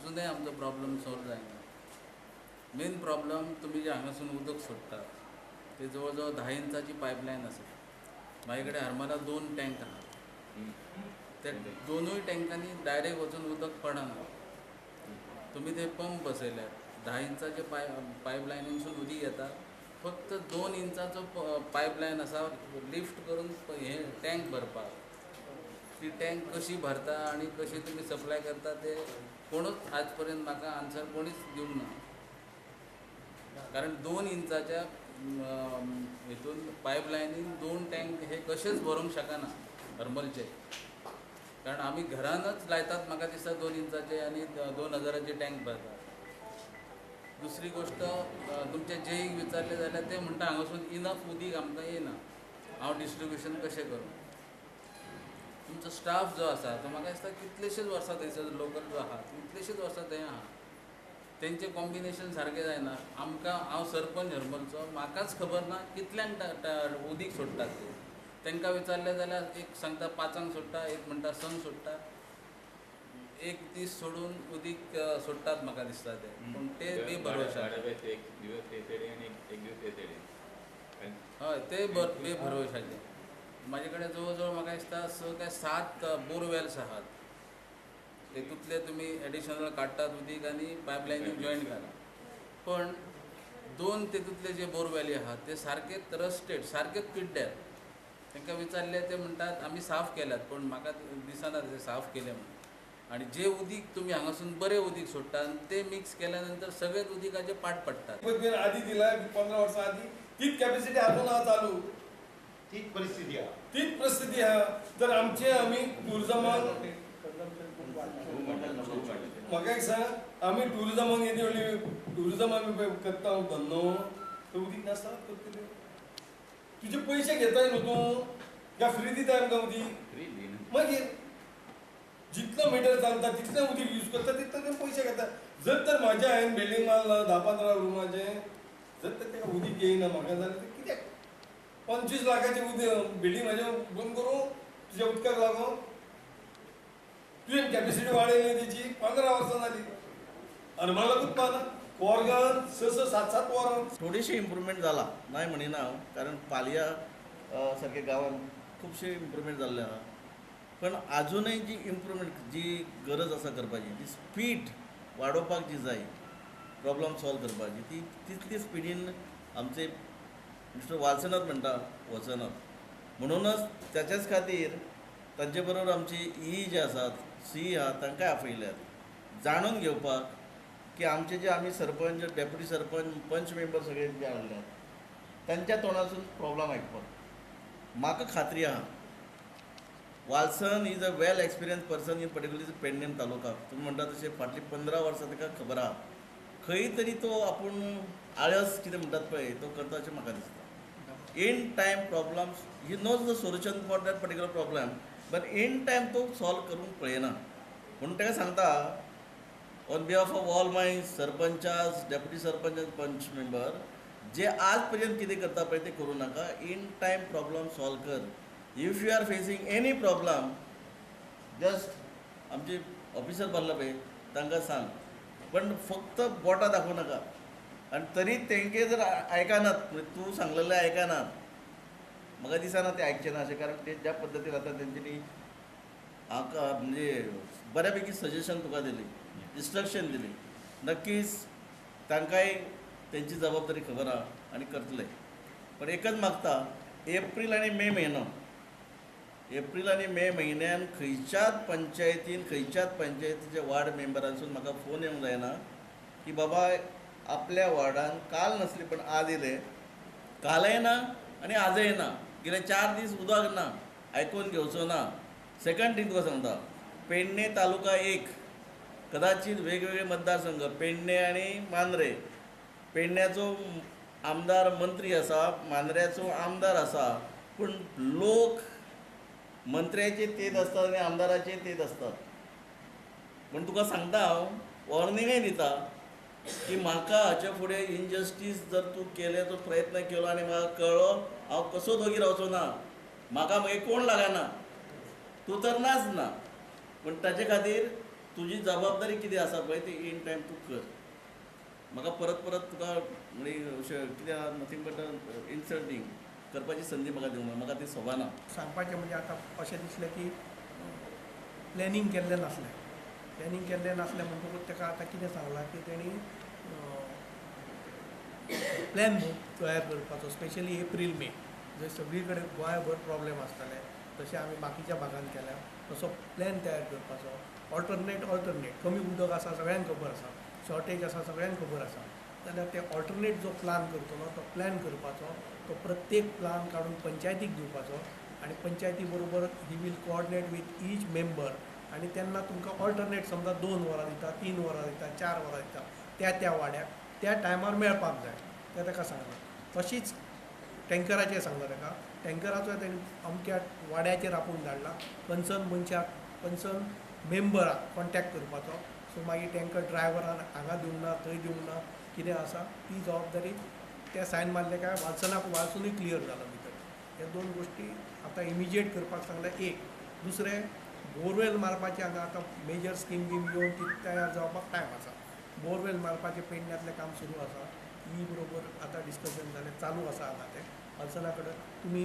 अजूनही आमचो problem solve जायना. मेन प्रॉब्लेम तुम्ही जे हांगासून उदक सोडटात ते जवळ जवळ 10 इंचाची पायपलायन आसा. माझे कडेन हरमला 2 टँक आहात. त्या दोनूय टँकांनी डायरेक्ट वचून उदक पडना. तुम्ही ते पंप बसयल्यात 10 इंचाचे पायपलायनीसून उदीक येता. फक्त 2 इंचाचो पायपलायन आसा लिफ्ट करून हे टँक भरपाक. ती टँक कशी भरता आणि कशी तुम्ही सप्लाय करता ते कोणूच आज पर्यंत म्हाका आन्सर कोणीच दिवंक ना. कारण 2 इंचाच्या हितून पायपलायनीन 2 टँक हे कशेच भरूंक शकना थर्मलचे. कारण आमी घरानच लायतात म्हाका दिसता 2 इंचाचे आनी 2000चे टँक भरतात. दुसरी गोष्ट तुमचे जेईक विचारले जाल्यार ते म्हणटा हांगासून इनफ उदीक आमकां येना. हांव डिस्ट्रिब्युशन कशें करूं. तुमचो स्टाफ जो आसा तो म्हाका दिसता कितलेशेच वर्सां थंयसर लोकल जो आहा कितलेशेच वर्सां थंय आहा. तेंचे कॉम्बिनेशन सारकें जायना. आमकां हांव सरपंच हरमलचो म्हाकाच खबर ना कितल्यांक उदीक सोडटात ते. तांकां विचारलें जाल्यार एक सांगता 5 सोडटा, एक म्हणटा 6 सोडटा. एक दीस सोडून उदीक सोडटात म्हाका दिसता ते. पूण ते बेभरवशा. हय ते बेभरवशाचे. म्हाजे कडेन जवळ जवळ म्हाका दिसता 6 काय 7 बोरवेल्स आहात. तेतूंतले तुमी एडिशनल काडटात उदीक आनी पायपलायनीक जॉयन करा. पण 2 तेतूंतले जे बोरवेली आहात ते सारकेच रस्टेड सारकेच पिड्ड्यात. तांकां विचारलें ते म्हणटात आमी साफ केल्यात पण म्हाका दिसना ते साफ केले म्हणून. आणि जे उदीक तुम्ही हांगासून बरें उदीक सोडटात ते मिक्स केल्या नंतर सगळेच उदीकाचे पाट पडटात. आधी दिला 15 वर्सां आधी तीच कॅपॅसिटी अजून आहा चालू. तीच परिस्थिती आहे. तीच परिस्थिती आहा. तर आमचे आमी टुरिजमाक म्हाका एक सांग आमी टुरिजमाक येदी व्हडली टुरिजम आमी करता धंदो तो उदीक नासता करतले. तुजे पयशे घेताय न्हू तूं काय फ्री दिताय आमकां उदीक. मागीर जितलो मिटर चलता तितलें उदीक यूज करता तितले ते पयशे घेता. जर तर म्हाज्या हांवें बिल्डींग मारला 10-15 रुमाचे जर तर ताका उदीक येयना म्हाका जाल्यार ते कित्याक 25 लाखाचे उदीक बिल्डींग म्हाजे बंद करूं तुज्या उदकाक लागून. तुवें कॅपॅसिटी वाडयली तेची 15 वर्सां जाली आनी म्हाका लागून पाना वर्गान 6-7 वरां. थोडीशी इम्प्रूवमेंट जाला नाही म्हणिना हांव. कारण पालया सारख्या गांवांत खुबशे इम्प्रूवमेंट जाल्ले आहा. पण अजूनय जी इम्प्रूवमेंट जी गरज आसा करपाची ती स्पीड वाडोवपाक जी जाय प्रॉब्लम सॉल्व करपाची ती तितली स्पिडीन आमचे मिस्टर वालसनाथ म्हणटा वचनात. म्हणूनच त्याच्याच खातीर तांचे बरोबर आमची ई जे आसात सी आहात तांकांय आपयल्यात जाणून घेवपाक की आमचे जे आमी सरपंच डेप्युटी सरपंच पंच मेंबर सगळे जे हाडल्यात तांच्या तोंडासून प्रॉब्लम आयकपाक. म्हाका खात्री आहा Walson is a well experience person in particularly Pernem taluka. तुम्ही म्हणटा तशें फाटली 15 वर्सां ताका खबर आहा. खंय तरी तो आपूण आळस कितें म्हणटात पळय तो करता अशें म्हाका दिसता. In time problems he knows the solution for that particular problem but in time to solve करूंक पळयना. म्हणून ताका सांगता on behalf of all my सरपंचास डेप्युटी सरपंच आनी पंच मेंबर जे आज पर्यंत कितें करता पळय ते करूं नाका. इन टायम प्रॉब्लम सॉल्व कर. If you are facing any problem just आमचे ऑफिसर बारला पळय तांकां सांग. पण फक्त बोटां दाखोवं नाका. आनी तरी तेंगे जर आयकनात म्हणजे तूं सांगलेलें आयकनात म्हाका दिसना ते आयकचे ना अशें. कारण ते ज्या पद्दतीन आतां तेंच्यांनी हाका म्हणजे बऱ्यापैकी सजेशन तुका दिली इन्स्ट्रक्शन दिली. नक्कीच तांकांय तेंची जबाबदारी खबर आहा आनी करतले. पण एकच मागता एप्रील आनी मे म्हयनो एप्रील आनी मे म्हयन्यान खंयच्याच पंचायतीचे वार्ड मेंबरांसून म्हाका फोन येवंक जायना की बाबा आपल्या वार्डान काल नसली पण आज येयले कालय ना आनी आजय ना. गेले 4 दीस उदक ना आयकून घेवचो ना. सेकंड थींग तुका सांगता पेडणे तालुका 1 कदाचित वेगवेगळे मतदारसंघ पेडणे आनी मांद्रे. पेडण्याचो आमदार मंत्री आसा मांद्र्याचो आमदार आसा पूण लोक मंत्र्याचे तेच असतात आनी आमदाराचे तेच असतात. पण तुका सांगता हांव वॉर्निंगय दिता की म्हाका हाचे फुडें इनजस्टीस जर तूं केले तो प्रयत्न केलो आनी म्हाका कळ्ळो हांव कसो दोगी रावचो ना. म्हाका मागीर कोण लागना. तूं तर नाच ना. पण ताचे खातीर तुजी जबाबदारी कितें आसा पळय ती इन टायम तूं कर. म्हाका परत परत तुका म्हणजे अशें कित्याक नथींग बट इन्सल्टींग करपाची संदी म्हाका दिवंक ना, म्हाका ती सोबाना. सांगपाचें म्हणजे आतां अशें दिसलें की प्लॅनिंग केल्लें नासलें. प्लॅनिंग केल्लें नासलें म्हणटकूच ताका आतां कितें सांगलां की तेणी प्लॅन तयार करपाचो, स्पेशली एप्रील मे जंय सगळी कडेन गोंयभर प्रॉब्लेम आसताले, तशें आमी बाकीच्या भागांत केल्या तसो प्लॅन तयार करपाचो. ऑल्टरनेट कमी उदक आसा सगळ्यांक खबर आसा, शॉर्टेज आसा सगळ्यांक खबर आसा, जाल्यार ते ऑल्टरनेट जो प्लान करतलो तो प्लॅन करपाचो, तो प्रत्येक प्लान काडून पंचायतीक दिवपाचो आनी पंचायती बरोबर he will coordinate with each member आनी तेन्ना तुमकां ऑल्टरनेट समजा 2 वरां दिता, 3 वरां दिता, 4 वरां दिता, त्या वाड्याक त्या टायमार मेळपाक जाय तें ताका सांगलां. तशीच टँकराचें सांगलां ताका. टँकराचो तेणी अमक्या वाड्याचेर आपूण धाडला, कन्सर्न मनशाक कन्सर्न मेंबराक कॉन्टॅक्ट करपाचो. सो मागीर टँकर ड्रायव्हरान हांगा दिवंक ना, थंय दिवंक ना, कितें आसा ती जबाबदारी ते सायन मारले काय वाचूनय क्लियर जालो भितर. हे 2 गोश्टी आतां इमिजिएट करपाक सांगल्या. एक दुसरें बोरवेल मारपाचें हांगा आतां मेजर स्कीम बीम येवन ती तयार जावपाक टायम आसा. बोरवेल मारपाचें पेडण्यातलें काम सुरू आसा. ही बरोबर आतां डिस्कशन जालें, चालू आसा हांगा तें वालसना कडेन. तुमी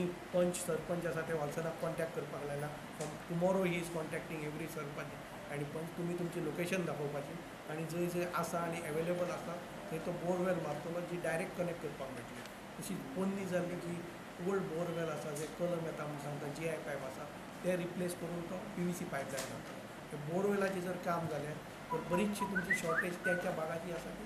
सरपंच आसा ते वालसनाक कॉन्टॅक्ट करपाक लायला. From tomorrow he is contacting every sarpanch आनी पंच. तुमी तुमची लोकेशन दाखोवपाची आनी जंय जंय आसा आनी अवेलेबल आसा थंय तो बोरवेल मारतलो जी डायरेक्ट कनेक्ट करपाक मेळटली. अशी पोन्नी जाल्ली जी ओल्ड बोरवेल आसा जे कलम येता म्हणून सांगता GI पायप आसा ते रिप्लेस करून तो PVC पायपलायन जाता. बोरवेलाचें जर काम जालें तर बरीचशी तुमची शॉर्टेज त्या भागाची आसा ती